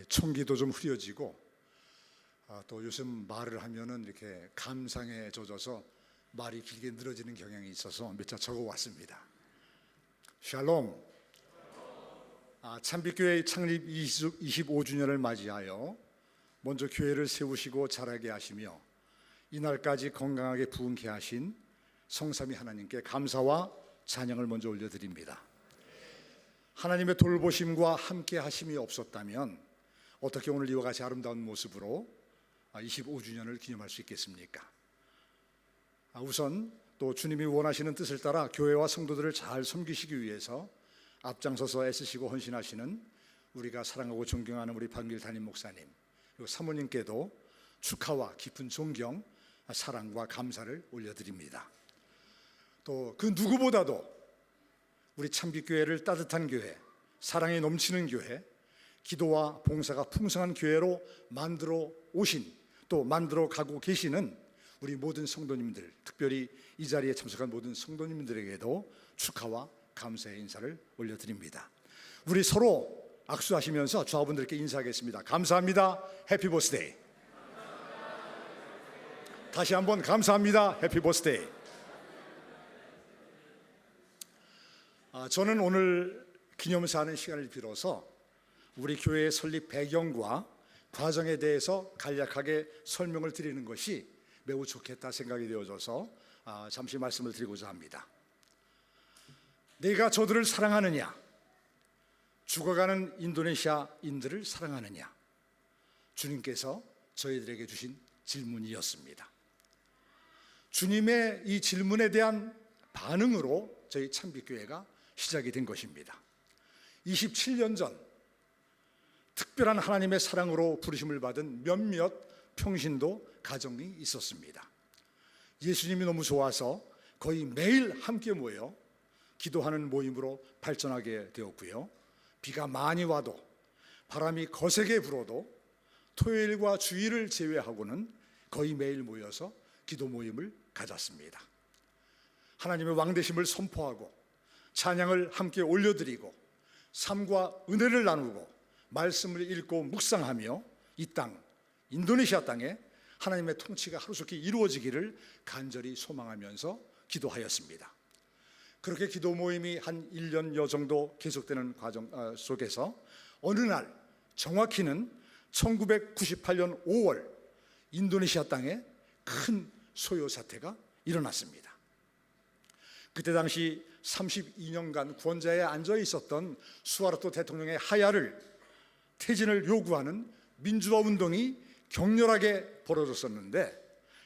총기도 좀 흐려지고 또 요즘 말을 하면은 이렇게 감상에 젖어서 말이 길게 늘어지는 경향이 있어서 몇 자 적어 왔습니다. 샬롬. 참빛교회 창립 25주년을 맞이하여 먼저 교회를 세우시고 자라게 하시며 이날까지 건강하게 부흥케 하신 성삼위 하나님께 감사와 찬양을 먼저 올려드립니다. 하나님의 돌보심과 함께 하심이 없었다면 어떻게 오늘 이와 같이 아름다운 모습으로 25주년을 기념할 수 있겠습니까? 우선 또 주님이 원하시는 뜻을 따라 교회와 성도들을 잘 섬기시기 위해서 앞장서서 애쓰시고 헌신하시는 우리가 사랑하고 존경하는 우리 박밀 담임 목사님, 그리고 사모님께도 축하와 깊은 존경, 사랑과 감사를 올려드립니다. 또 그 누구보다도 우리 참빛교회를 따뜻한 교회, 사랑이 넘치는 교회, 기도와 봉사가 풍성한 교회로 만들어 오신, 또 만들어 가고 계시는 우리 모든 성도님들, 특별히 이 자리에 참석한 모든 성도님들에게도 축하와 감사의 인사를 올려드립니다. 우리 서로 악수하시면서 조합원들께 인사하겠습니다. 감사합니다. 해피 버스데이. 다시 한번 감사합니다. 해피 버스데이. 저는 오늘 기념사 하는 시간을 빌어서 우리 교회의 설립 배경과 과정에 대해서 간략하게 설명을 드리는 것이 매우 좋겠다 생각이 되어져서 잠시 말씀을 드리고자 합니다. 내가 저들을 사랑하느냐? 죽어가는 인도네시아인들을 사랑하느냐? 주님께서 저희들에게 주신 질문이었습니다. 주님의 이 질문에 대한 반응으로 저희 참빛교회가 시작이 된 것입니다. 27년 전 특별한 하나님의 사랑으로 부르심을 받은 몇몇 평신도 가정이 있었습니다. 예수님이 너무 좋아서 거의 매일 함께 모여 기도하는 모임으로 발전하게 되었고요. 비가 많이 와도 바람이 거세게 불어도 토요일과 주일을 제외하고는 거의 매일 모여서 기도 모임을 가졌습니다. 하나님의 왕되심을 선포하고 찬양을 함께 올려드리고 삶과 은혜를 나누고 말씀을 읽고 묵상하며 이 땅, 인도네시아 땅에 하나님의 통치가 하루속히 이루어지기를 간절히 소망하면서 기도하였습니다. 그렇게 기도 모임이 한 1년여 정도 계속되는 과정 속에서 어느 날 정확히는 1998년 5월 인도네시아 땅에 큰 소요 사태가 일어났습니다. 그때 당시 32년간 권좌에 앉아 있었던 수하르토 대통령의 하야를 퇴진을 요구하는 민주화 운동이 격렬하게 벌어졌었는데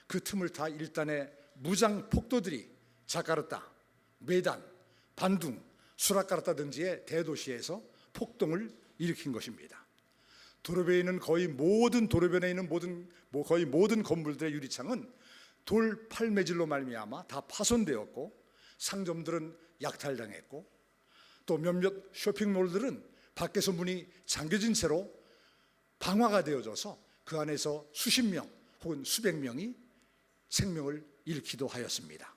그 틈을 타 일단의 무장 폭도들이 자카르타, 메단, 반둥, 수라카르타 등지의 대도시에서 폭동을 일으킨 것입니다. 도로변에 있는 거의 모든 건물들의 유리창은 돌 팔매질로 말미암아 다 파손되었고 상점들은 약탈당했고 또 몇몇 쇼핑몰들은 밖에서 문이 잠겨진 채로 방화가 되어져서 그 안에서 수십 명 혹은 수백 명이 생명을 잃기도 하였습니다.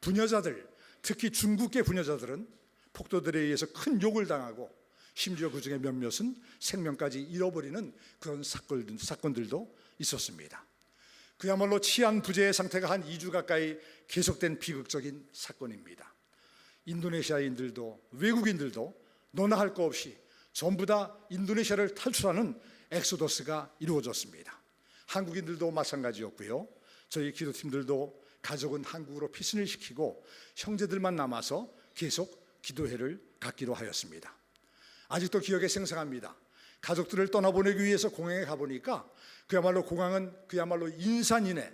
부녀자들, 특히 중국계 부녀자들은 폭도들에 의해서 큰 욕을 당하고 심지어 그 중에 몇몇은 생명까지 잃어버리는 그런 사건들도 있었습니다. 그야말로 치안 부재의 상태가 한 2주 가까이 계속된 비극적인 사건입니다. 인도네시아인들도 외국인들도 너나 할 거 없이 전부 다 인도네시아를 탈출하는 엑소더스가 이루어졌습니다. 한국인들도 마찬가지였고요. 저희 기도팀들도 가족은 한국으로 피신을 시키고 형제들만 남아서 계속 기도회를 갖기로 하였습니다. 아직도 기억에 생생합니다. 가족들을 떠나보내기 위해서 공항에 가보니까 그야말로 공항은 그야말로 인산인해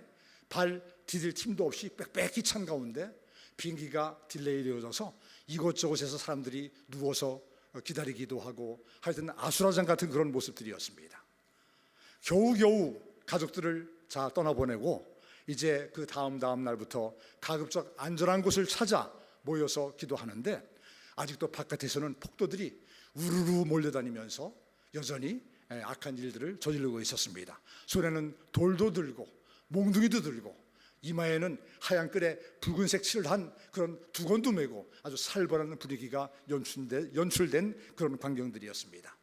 발 디딜 틈도 없이 빽빽히 찬 가운데 비행기가 딜레이 되어져서 이곳저곳에서 사람들이 누워서 기다리기도 하고 하여튼 아수라장 같은 그런 모습들이었습니다. 겨우겨우 가족들을 떠나보내고 이제 그 다음 날부터 가급적 안전한 곳을 찾아 모여서 기도하는데 아직도 바깥에서는 폭도들이 우르르 몰려다니면서 여전히 악한 일들을 저지르고 있었습니다. 손에는 돌도 들고 몽둥이도 들고 이마에는 하얀 끈에 붉은색 칠을 한 그런 두건도 메고 아주 살벌한 분위기가 연출된 그런 광경들이었습니다.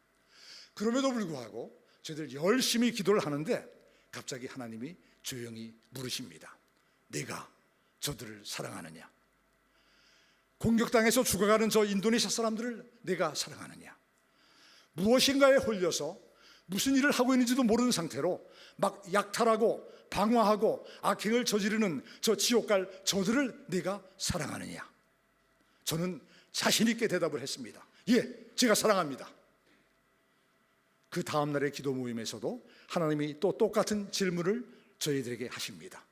그럼에도 불구하고 저희들 열심히 기도를 하는데 갑자기 하나님이 조용히 물으십니다. 내가 저들을 사랑하느냐? 공격당해서 죽어가는 저 인도네시아 사람들을 내가 사랑하느냐? 무엇인가에 홀려서 무슨 일을 하고 있는지도 모르는 상태로 막 약탈하고 방화하고 악행을 저지르는 저 지옥 갈 저들을 내가 사랑하느냐? 저는 자신 있게 대답을 했습니다. 예, 제가 사랑합니다. 그 다음날의 기도 모임에서도 하나님이 또 똑같은 질문을 저희들에게 하십니다.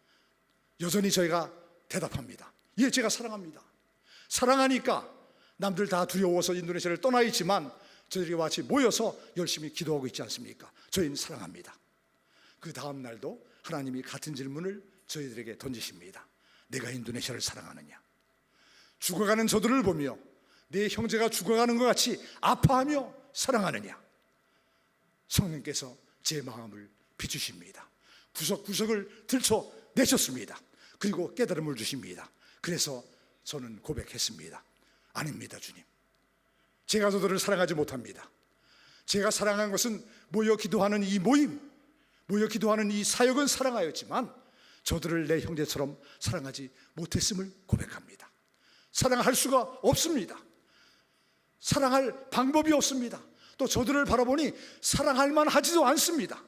여전히 저희가 대답합니다. 예, 제가 사랑합니다. 사랑하니까 남들 다 두려워서 인도네시아를 떠나 있지만 저희들이 같이 모여서 열심히 기도하고 있지 않습니까? 저희는 사랑합니다. 그 다음 날도 하나님이 같은 질문을 저희들에게 던지십니다. 내가 인도네시아를 사랑하느냐? 죽어가는 저들을 보며 내 형제가 죽어가는 것 같이 아파하며 사랑하느냐? 성령께서 제 마음을 비추십니다. 구석구석을 들춰내셨습니다. 그리고 깨달음을 주십니다. 그래서 저는 고백했습니다. 아닙니다, 주님. 제가 저들을 사랑하지 못합니다. 제가 사랑한 것은 모여 기도하는 이 모임, 모여 기도하는 이 사역은 사랑하였지만 저들을 내 형제처럼 사랑하지 못했음을 고백합니다. 사랑할 수가 없습니다. 사랑할 방법이 없습니다. 또 저들을 바라보니 사랑할 만하지도 않습니다.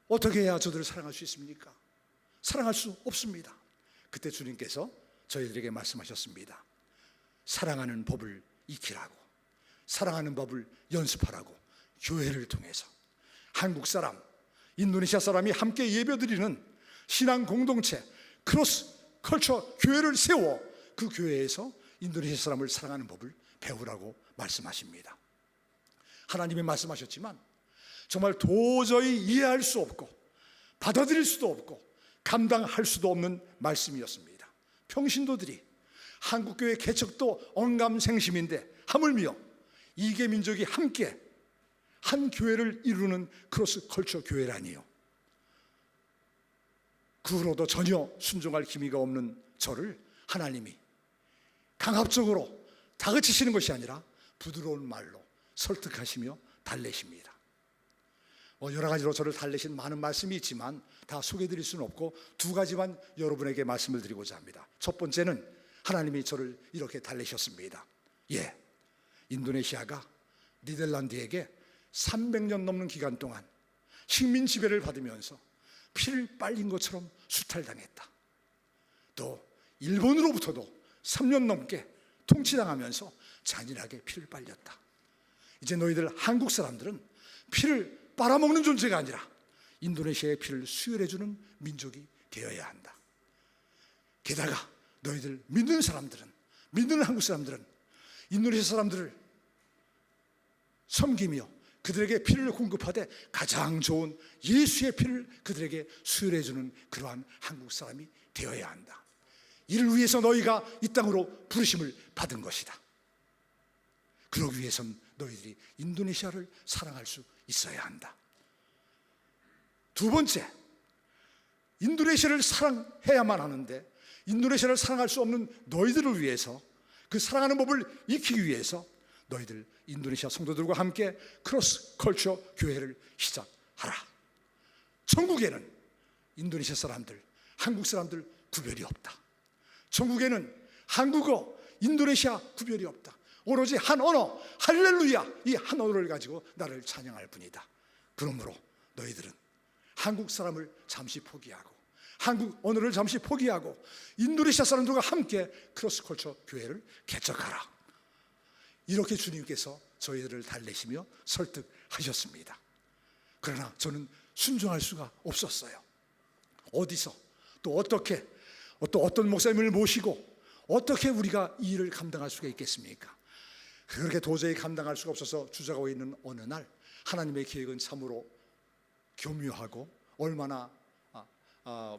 어떻게 해야 저들을 사랑할 수 있습니까? 사랑할 수 없습니다. 그때 주님께서 저희들에게 말씀하셨습니다. 사랑하는 법을 익히라고, 사랑하는 법을 연습하라고. 교회를 통해서 한국 사람, 인도네시아 사람이 함께 예배드리는 신앙 공동체 크로스 컬처 교회를 세워 그 교회에서 인도네시아 사람을 사랑하는 법을 배우라고 말씀하십니다. 하나님이 말씀하셨지만 정말 도저히 이해할 수 없고 받아들일 수도 없고 감당할 수도 없는 말씀이었습니다. 평신도들이 한국교회 개척도 언감생심인데 하물며 2개 민족이 함께 한 교회를 이루는 크로스 컬처 교회라니요. 그 후로도 전혀 순종할 기미가 없는 저를 하나님이 강압적으로 다그치시는 것이 아니라 부드러운 말로 설득하시며 달래십니다. 여러 가지로 저를 달래신 많은 말씀이 있지만 다 소개해드릴 수는 없고 두 가지만 여러분에게 말씀을 드리고자 합니다. 첫 번째는 하나님이 저를 이렇게 달래셨습니다. 예, 인도네시아가 네덜란드에게 300년 넘는 기간 동안 식민 지배를 받으면서 피를 빨린 것처럼 수탈당했다. 또 일본으로부터도 3년 넘게 통치당하면서 잔인하게 피를 빨렸다. 이제 너희들 한국 사람들은 피를 빨아먹는 존재가 아니라 인도네시아의 피를 수혈해주는 민족이 되어야 한다. 게다가 너희들 믿는 사람들은, 믿는 한국 사람들은 인도네시아 사람들을 섬기며 그들에게 피를 공급하되 가장 좋은 예수의 피를 그들에게 수혈해주는 그러한 한국 사람이 되어야 한다. 이를 위해서 너희가 이 땅으로 부르심을 받은 것이다. 그러기 위해선 너희들이 인도네시아를 사랑할 수 있어야 한다. 두 번째, 인도네시아를 사랑해야만 하는데 인도네시아를 사랑할 수 없는 너희들을 위해서, 그 사랑하는 법을 익히기 위해서 너희들 인도네시아 성도들과 함께 크로스 컬처 교회를 시작하라. 전국에는 인도네시아 사람들, 한국 사람들 구별이 없다. 전국에는 한국어, 인도네시아 구별이 없다. 오로지 한 언어, 할렐루야, 이 한 언어를 가지고 나를 찬양할 뿐이다. 그러므로 너희들은 한국 사람을 잠시 포기하고 한국 언어를 잠시 포기하고 인도네시아 사람들과 함께 크로스컬처 교회를 개척하라. 이렇게 주님께서 저희들을 달래시며 설득하셨습니다. 그러나 저는 순종할 수가 없었어요. 어디서 또 어떻게 또 어떤 목사님을 모시고 어떻게 우리가 이 일을 감당할 수가 있겠습니까? 그렇게 도저히 감당할 수가 없어서 주저하고 있는 어느 날 하나님의 계획은 참으로 교묘하고 얼마나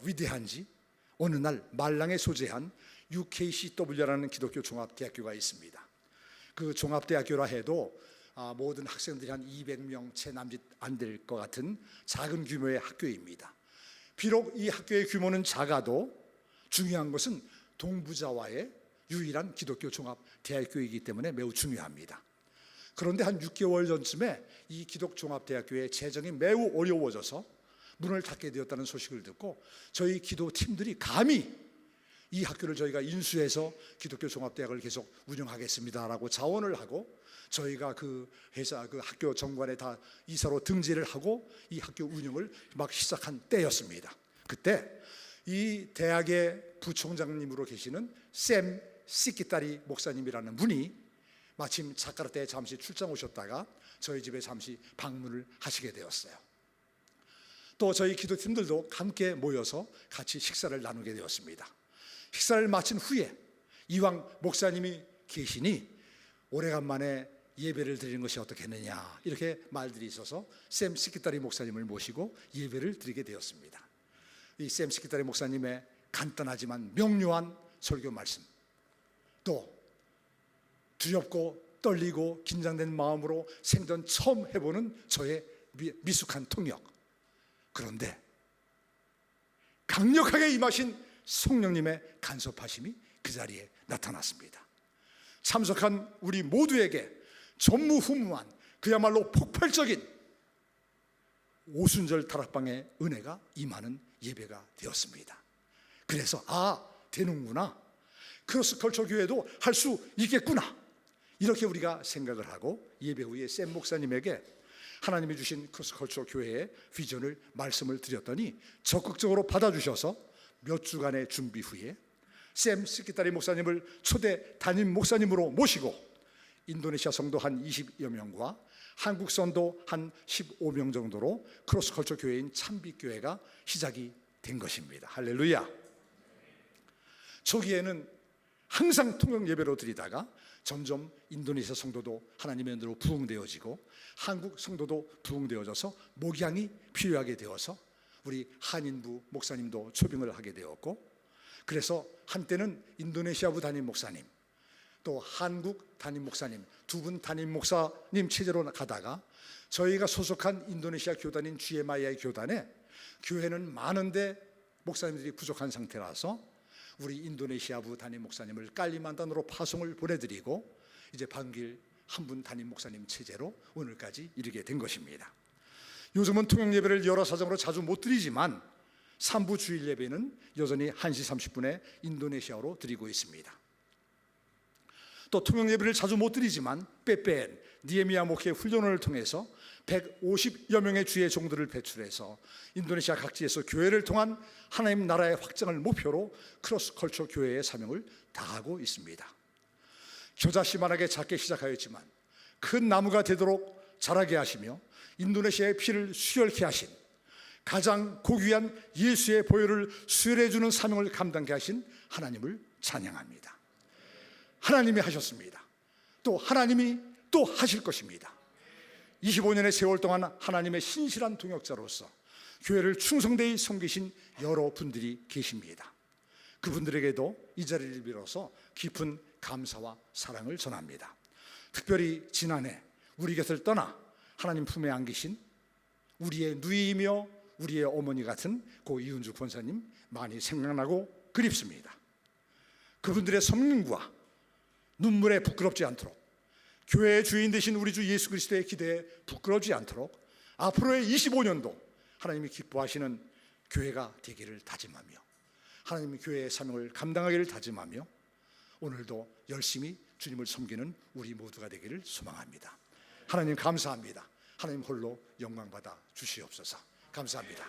위대한지 어느 날 말랑에 소재한 UKCW라는 기독교 종합대학교가 있습니다. 그 종합대학교라 해도 모든 학생들이 한 200명 채 남짓 안 될 것 같은 작은 규모의 학교입니다. 비록 이 학교의 규모는 작아도 중요한 것은 동부자와의 유일한 기독교 종합대학교이기 때문에 매우 중요합니다. 그런데 한 6개월 전쯤에 이 기독종합대학교의 재정이 매우 어려워져서 문을 닫게 되었다는 소식을 듣고 저희 기도팀들이 감히 이 학교를 저희가 인수해서 기독교 종합대학을 계속 운영하겠습니다라고 자원을 하고 저희가 그 회사 그 학교 정관에 다 이사로 등재를 하고 이 학교 운영을 막 시작한 때였습니다. 그때 이 대학의 부총장님으로 계시는 샘 시키타리 목사님이라는 분이 마침 자카르타에 잠시 출장 오셨다가 저희 집에 잠시 방문을 하시게 되었어요. 또 저희 기도팀들도 함께 모여서 같이 식사를 나누게 되었습니다. 식사를 마친 후에 이왕 목사님이 계시니 오래간만에 예배를 드리는 것이 어떻겠느냐 이렇게 말들이 있어서 샘 시키타리 목사님을 모시고 예배를 드리게 되었습니다. 이 샘 시키타리 목사님의 간단하지만 명료한 설교 말씀, 또 두렵고 떨리고 긴장된 마음으로 생전 처음 해보는 저의 미숙한 통역, 그런데 강력하게 임하신 성령님의 간섭하심이 그 자리에 나타났습니다. 참석한 우리 모두에게 전무후무한 그야말로 폭발적인 오순절 다락방의 은혜가 임하는 예배가 되었습니다. 그래서 되는구나, 크로스컬처 교회도 할 수 있겠구나, 이렇게 우리가 생각을 하고 예배 후에 샘 목사님에게 하나님이 주신 크로스컬처 교회의 비전을 말씀을 드렸더니 적극적으로 받아주셔서 몇 주간의 준비 후에 샘 시키타리 목사님을 초대 담임 목사님으로 모시고 인도네시아 성도 한 20여 명과 한국 성도 한 15명 정도로 크로스컬처 교회인 참빛교회가 시작이 된 것입니다. 할렐루야. 초기에는 항상 통역 예배로 드리다가 점점 인도네시아 성도도 하나님의 은혜로 부흥되어지고 한국 성도도 부흥되어져서 목양이 필요하게 되어서 우리 한인부 목사님도 초빙을 하게 되었고, 그래서 한때는 인도네시아부 담임 목사님 또 한국 담임 목사님 두 분 담임 목사님 체제로 가다가 저희가 소속한 인도네시아 교단인 GMII 교단에 교회는 많은데 목사님들이 부족한 상태라서 우리 인도네시아부 담임 목사님을 깔리만단으로 파송을 보내드리고 이제 반길 한 분 담임 목사님 체제로 오늘까지 이르게 된 것입니다. 요즘은 통역 예배를 여러 사정으로 자주 못 드리지만 3부 주일 예배는 여전히 1시 30분에 인도네시아어로 드리고 있습니다. 또 통역 예배를 자주 못 드리지만 빼뺀 니에미야 목회 훈련을 통해서 150여 명의 주의 종들을 배출해서 인도네시아 각지에서 교회를 통한 하나님 나라의 확장을 목표로 크로스컬처 교회의 사명을 다하고 있습니다. 겨자씨만하게 작게 시작하였지만 큰 나무가 되도록 자라게 하시며 인도네시아의 피를 수혈케 하신, 가장 고귀한 예수의 보혈을 수혈해 주는 사명을 감당케 하신 하나님을 찬양합니다. 하나님이 하셨습니다. 또 하나님이 또 하실 것입니다. 25년의 세월 동안 하나님의 신실한 동역자로서 교회를 충성되이 섬기신 여러 분들이 계십니다. 그분들에게도 이 자리를 빌어서 깊은 감사와 사랑을 전합니다. 특별히 지난해 우리 곁을 떠나 하나님 품에 안기신 우리의 누이이며 우리의 어머니 같은 고 이은주 권사님 많이 생각나고 그립습니다. 그분들의 섬김과 눈물에 부끄럽지 않도록, 교회의 주인 되신 우리 주 예수 그리스도의 기대에 부끄럽지 않도록 앞으로의 25년도 하나님이 기뻐하시는 교회가 되기를 다짐하며 하나님의 교회의 사명을 감당하기를 다짐하며 오늘도 열심히 주님을 섬기는 우리 모두가 되기를 소망합니다. 하나님 감사합니다. 하나님 홀로 영광 받아 주시옵소서. 감사합니다.